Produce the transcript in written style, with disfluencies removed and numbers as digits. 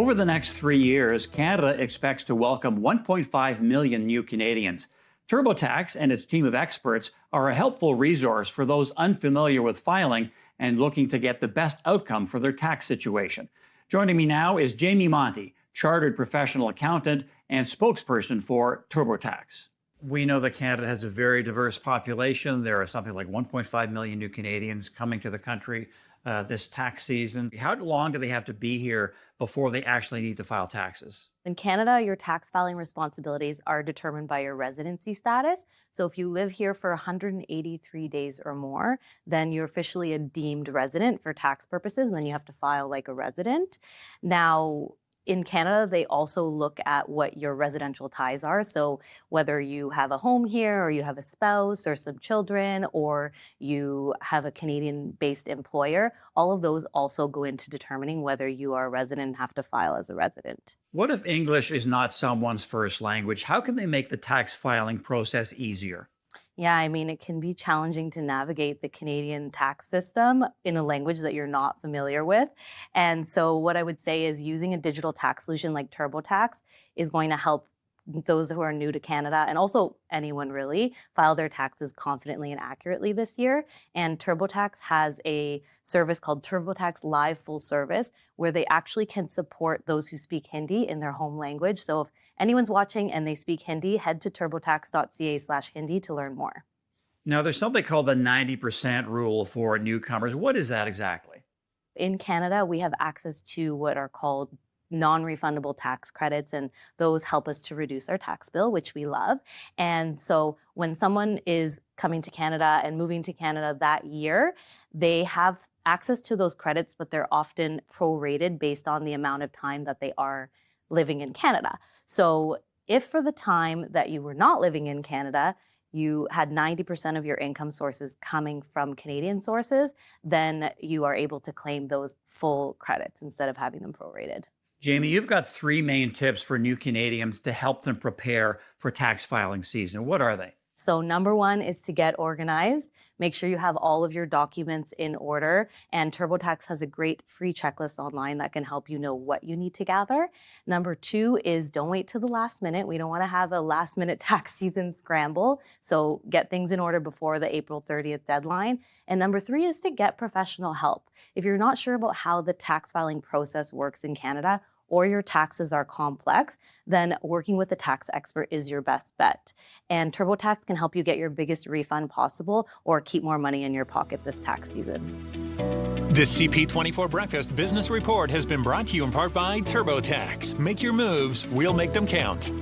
Over the next 3 years, Canada expects to welcome 1.5 million new Canadians. TurboTax and its team of experts are a helpful resource for those unfamiliar with filing and looking to get the best outcome for their tax situation. Joining me now is Jamie Monty, chartered professional accountant and spokesperson for TurboTax. We know that Canada has a very diverse population. There are something like 1.5 million new Canadians coming to the country this tax season. How long do they have to be here before they actually need to file taxes? In Canada, your tax filing responsibilities are determined by your residency status. So if you live here for 183 days or more, then you're officially a deemed resident for tax purposes, and then you have to file like a resident. Now, in Canada, they also look at what your residential ties are. So whether you have a home here or you have a spouse or some children or you have a Canadian-based employer, all of those also go into determining whether you are a resident and have to file as a resident. What if English is not someone's first language? How can they make the tax filing process easier? Yeah, I mean, it can be challenging to navigate the Canadian tax system in a language that you're not familiar with. And so what I would say is using a digital tax solution like TurboTax is going to help those who are new to Canada, and also anyone really, file their taxes confidently and accurately this year. And TurboTax has a service called TurboTax Live Full Service, where they actually can support those who speak Hindi in their home language. So if anyone's watching and they speak Hindi, head to turbotax.ca/Hindi to learn more. Now, there's something called the 90% rule for newcomers. What is that exactly? In Canada, we have access to what are called non-refundable tax credits, and those help us to reduce our tax bill, which we love. And so when someone is coming to Canada and moving to Canada that year, they have access to those credits, but they're often prorated based on the amount of time that they are living in Canada. So if for the time that you were not living in Canada, you had 90% of your income sources coming from Canadian sources, then you are able to claim those full credits instead of having them prorated. Jamie, you've got 3 main tips for new Canadians to help them prepare for tax filing season. What are they? So number 1 is to get organized. Make sure you have all of your documents in order. And TurboTax has a great free checklist online that can help you know what you need to gather. Number 2 is don't wait till the last minute. We don't want to have a last minute tax season scramble. So get things in order before the April 30th deadline. And number 3 is to get professional help. If you're not sure about how the tax filing process works in Canada, or your taxes are complex, then working with a tax expert is your best bet. And TurboTax can help you get your biggest refund possible or keep more money in your pocket this tax season. This CP24 Breakfast Business Report has been brought to you in part by TurboTax. Make your moves, we'll make them count.